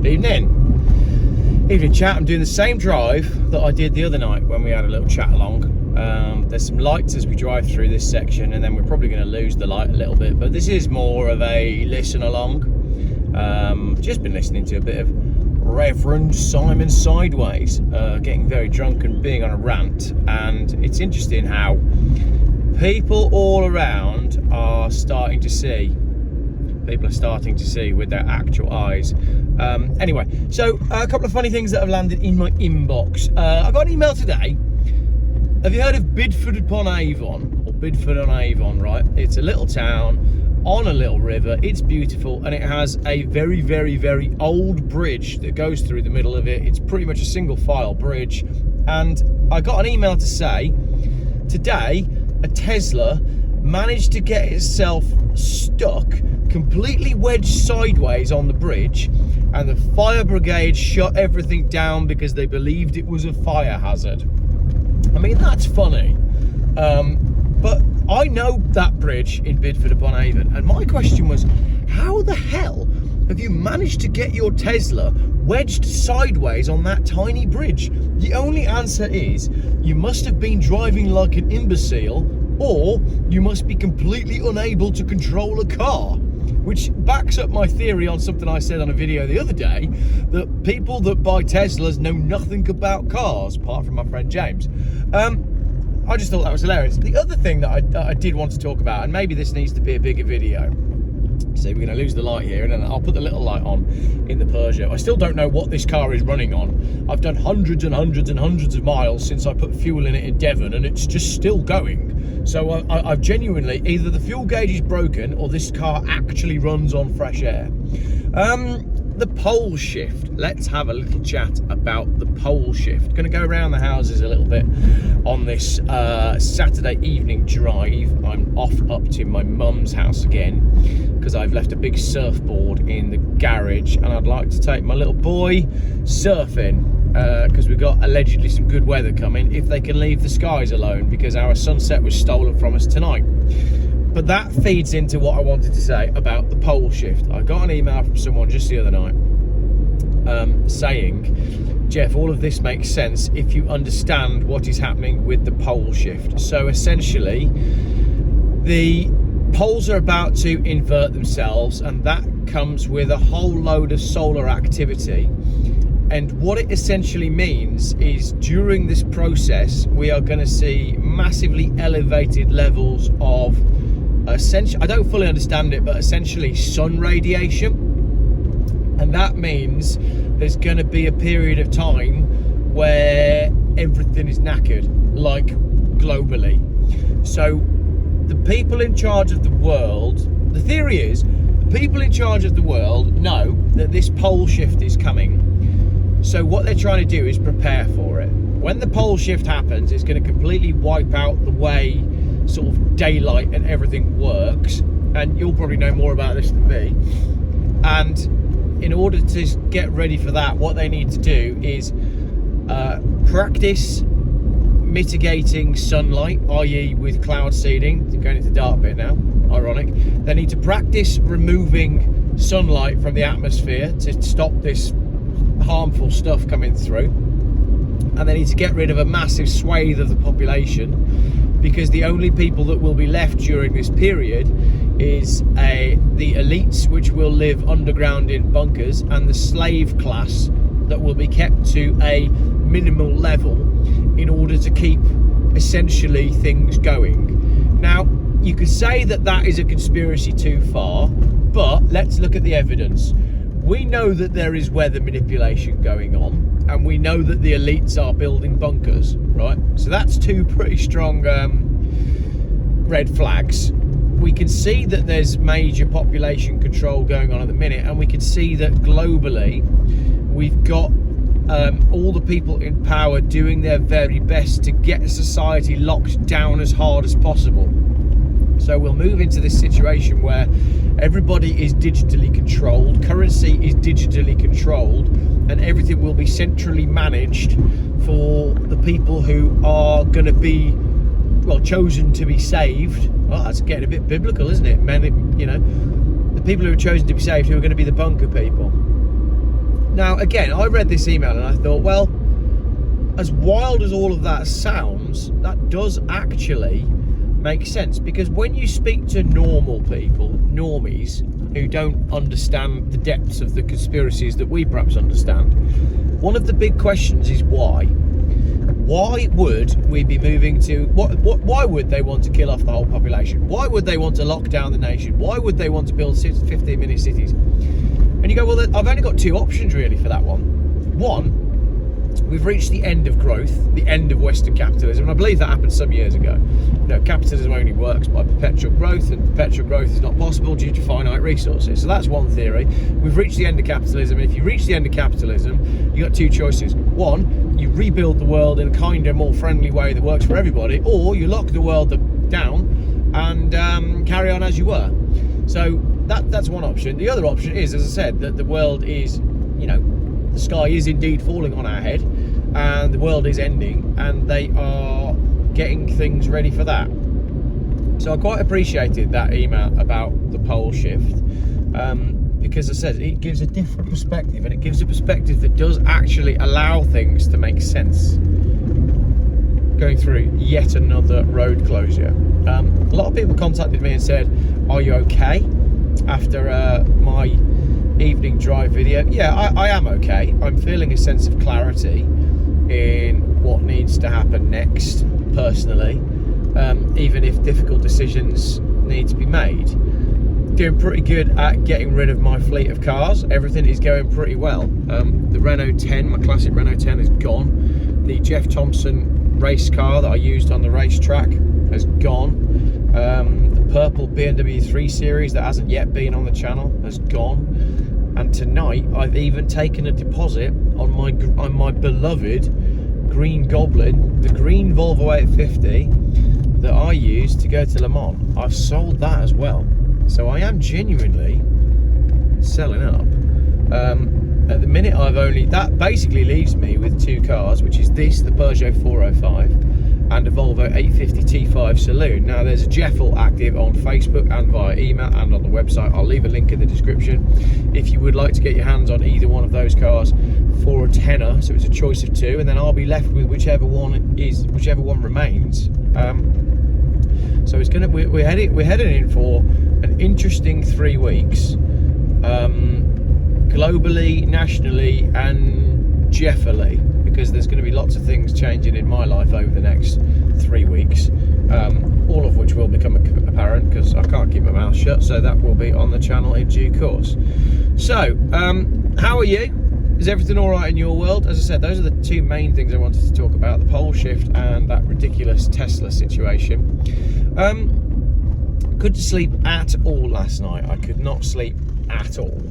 Evening chat. I'm doing the same drive that I did the other night when we had a little chat along. There's some lights as we drive through this section, and then we're probably going to lose the light a little bit, but this is more of a listen along. Just been listening to a bit of Reverend Simon Sideways, getting very drunk and being on a rant, and it's interesting how people all around are starting to see. People are starting to see with their actual eyes. Anyway, so a couple of funny things that have landed in my inbox. I got an email today. Have you heard of Bidford upon Avon? Or Bidford on Avon, right? It's a little town on a little river. It's beautiful, and it has a very, very, very old bridge that goes through the middle of it. It's pretty much a single file bridge. And I got an email to say, today, a Tesla managed to get itself stuck completely wedged sideways on the bridge, and the fire brigade shut everything down because they believed it was a fire hazard. I mean, that's funny, but I know that bridge in Bidford upon Avon, and my question was, how the hell have you managed to get your Tesla wedged sideways on that tiny bridge? The only answer is you must have been driving like an imbecile, or you must be completely unable to control a car, which backs up my theory on something I said on a video the other day, that people that buy Teslas know nothing about cars, apart from my friend James. I just thought that was hilarious. The other thing that I did want to talk about, and maybe this needs to be a bigger video, so we're going to lose the light here, and then I'll put the little light on in the Peugeot. I still don't know what this car is running on. I've done hundreds and hundreds and hundreds of miles since I put fuel in it in Devon, and it's just still going. So I've genuinely, either the fuel gauge is broken or this car actually runs on fresh air. The pole shift. Let's have a little chat about the pole shift. Going to go around the houses a little bit on this Saturday evening drive. I'm off up to my mum's house again because I've left a big surfboard in the garage, and I'd like to take my little boy surfing because we've got allegedly some good weather coming, if they can leave the skies alone, because our sunset was stolen from us tonight. But that feeds into what I wanted to say about the pole shift. I got an email from someone just the other night saying, Jeff, all of this makes sense if you understand what is happening with the pole shift. So essentially, the poles are about to invert themselves, and that comes with a whole load of solar activity. And what it essentially means is during this process, we are going to see massively elevated levels of essentially, I don't fully understand it, but essentially sun radiation. And that means there's going to be a period of time where everything is knackered, like globally. So the people in charge of the world, the theory is, the people in charge of the world know that this pole shift is coming. So what they're trying to do is prepare for it. When the pole shift happens, it's going to completely wipe out the way sort of daylight and everything works, and you'll probably know more about this than me. And in order to get ready for that, what they need to do is practice mitigating sunlight, i.e. with cloud seeding. They're going into the dark bit now, ironic. They need to practice removing sunlight from the atmosphere to stop this harmful stuff coming through, and they need to get rid of a massive swathe of the population, because the only people that will be left during this period is the elites, which will live underground in bunkers, and the slave class that will be kept to a minimal level in order to keep essentially things going. Now, you could say that that is a conspiracy too far, but let's look at the evidence. We know that there is weather manipulation going on, and we know that the elites are building bunkers, right? So that's two pretty strong red flags. We can see that there's major population control going on at the minute, and we can see that globally we've got all the people in power doing their very best to get society locked down as hard as possible. So we'll move into this situation where everybody is digitally controlled, currency is digitally controlled, and everything will be centrally managed for the people who are going to be, well, chosen to be saved. Well, that's getting a bit biblical, isn't it? Men, you know, the people who are chosen to be saved, who are going to be the bunker people. Now, again, I read this email and I thought, well, as wild as all of that sounds, that does actually make sense, because when you speak to normal people, normies, who don't understand the depths of the conspiracies that we perhaps understand, one of the big questions is why. Why would we be moving to, why would they want to kill off the whole population? Why would they want to lock down the nation? Why would they want to build 15-minute cities? And you go, well, I've only got two options really for that one. One, we've reached the end of growth, the end of Western capitalism, and I believe that happened some years ago. You know, capitalism only works by perpetual growth, and perpetual growth is not possible due to finite resources. So that's one theory. We've reached the end of capitalism, and if you reach the end of capitalism, you've got two choices. One, you rebuild the world in a kinder, more friendly way that works for everybody, or you lock the world down and carry on as you were. So that's one option. The other option is, as I said, that the world is, you know, the sky is indeed falling on our head and the world is ending, and they are getting things ready for that. So I quite appreciated that email about the pole shift, because as I said, it gives a different perspective, and it gives a perspective that does actually allow things to make sense going through yet another road closure. A lot of people contacted me and said, are you okay after my evening drive video? Yeah, I am okay. I'm feeling a sense of clarity in what needs to happen next, personally, even if difficult decisions need to be made. Doing pretty good at getting rid of my fleet of cars. Everything is going pretty well. The Renault 10, my classic Renault 10, is gone. The Jeff Thompson race car that I used on the racetrack has gone. The purple BMW 3 Series that hasn't yet been on the channel has gone. And tonight I've even taken a deposit on my beloved Green Goblin, the green Volvo 850 that I used to go to Le Mans. I've sold that as well. So I am genuinely selling up. At the minute that basically leaves me with two cars, which is this, the Peugeot 405, and a Volvo 850 T5 Saloon. Now there's a Jeffel active on Facebook and via email and on the website. I'll leave a link in the description if you would like to get your hands on either one of those cars for a tenner. So it's a choice of two, and then I'll be left with whichever one remains. So it's gonna we're heading in for an interesting 3 weeks, globally, nationally, and Jeffally, because there's going to be lots of things changing in my life over the next 3 weeks, all of which will become apparent because I can't keep my mouth shut. So that will be on the channel in due course. So, how are you? Is everything all right in your world? As I said, those are the two main things I wanted to talk about: the pole shift and that ridiculous Tesla situation. Couldn't sleep at all last night. I could not sleep at all.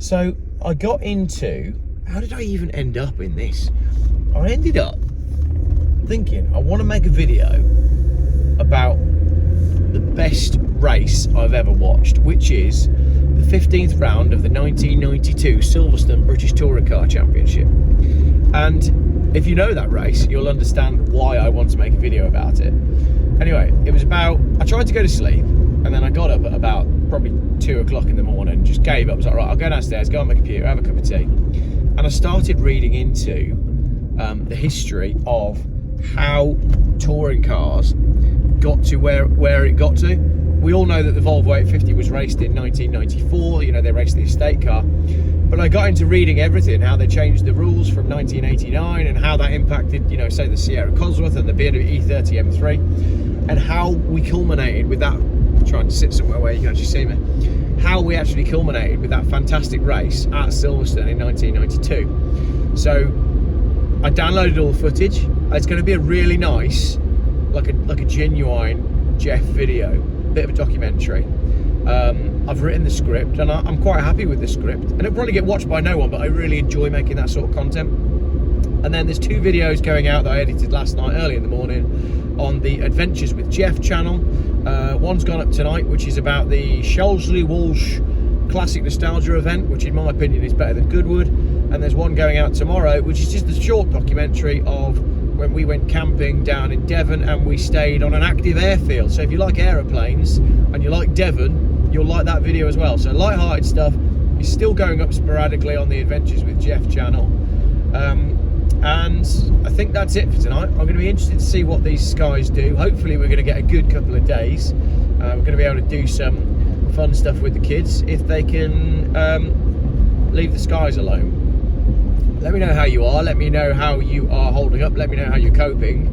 So I got into, how did I even end up in this? I ended up thinking I want to make a video about the best race I've ever watched, which is the 15th round of the 1992 Silverstone British Touring Car Championship. And if you know that race, you'll understand why I want to make a video about it. Anyway, it was about, I tried to go to sleep, and then I got up at about probably 2 o'clock in the morning, just gave up. I was like, right, I'll go downstairs, go on my computer, have a cup of tea. And I started reading into the history of how touring cars got to where it got to. We all know that the Volvo 850 was raced in 1994, you know, they raced the estate car. But I got into reading everything, how they changed the rules from 1989 and how that impacted, you know, say the Sierra Cosworth and the BMW E30 M3, and how we culminated with that. I'm trying to sit somewhere where you can actually see me. How we actually culminated with that fantastic race at Silverstone in 1992. So I downloaded all the footage. It's going to be a really nice, like a genuine Jeff video, bit of a documentary. I've written the script and I'm quite happy with the script, and it'll probably get watched by no one, but I really enjoy making that sort of content. And then there's 2 videos going out that I edited last night early in the morning on the Adventures with Jeff channel. One's gone up tonight, which is about the Shelsley Walsh Classic Nostalgia event, which in my opinion is better than Goodwood. And there's one going out tomorrow, which is just a short documentary of when we went camping down in Devon and we stayed on an active airfield. So if you like aeroplanes and you like Devon, you'll like that video as well. So light-hearted stuff, is still going up sporadically on the Adventures with Jeff channel. And I think that's it for tonight. I'm going to be interested to see what these guys do. Hopefully we're going to get a good couple of days. We're going to be able to do some fun stuff with the kids if they can leave the skies alone. Let me know how you are. Let me know how you are holding up. Let me know how you're coping.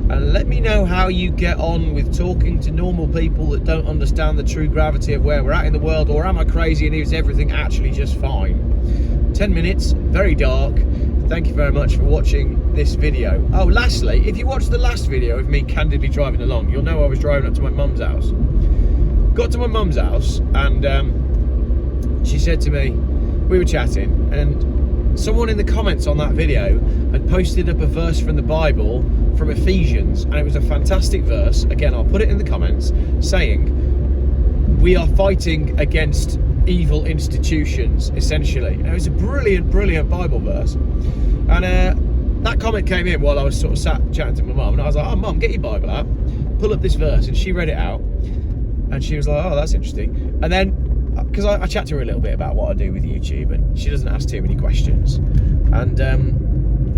And let me know how you get on with talking to normal people that don't understand the true gravity of where we're at in the world. Or am I crazy and is everything actually just fine? 10 minutes, very dark. Thank you very much for watching this video. Oh, lastly, if you watched the last video of me candidly driving along, you'll know I was driving up to my mum's house. Got to my mum's house and she said to me, we were chatting, and someone in the comments on that video had posted up a verse from the Bible from Ephesians, and it was a fantastic verse. Again, I'll put it in the comments, saying we are fighting against evil institutions, essentially. And it was a brilliant Bible verse. And that comment came in while I was sort of sat chatting to my mum, and I was like, oh mum, get your Bible out, pull up this verse. And she read it out, and she was like, oh, that's interesting. And then, because I chat to her a little bit about what I do with YouTube, and she doesn't ask too many questions. And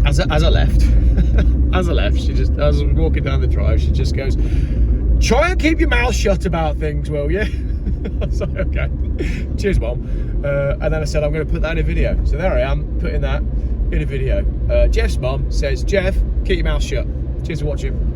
as I left, she just, as I was walking down the drive, she just goes, try and keep your mouth shut about things, will you? I was like, okay, cheers mum. And then I said, I'm going to put that in a video. So there I am, putting that in a video. Jeff's mum says, Jeff, keep your mouth shut. Cheers for watching.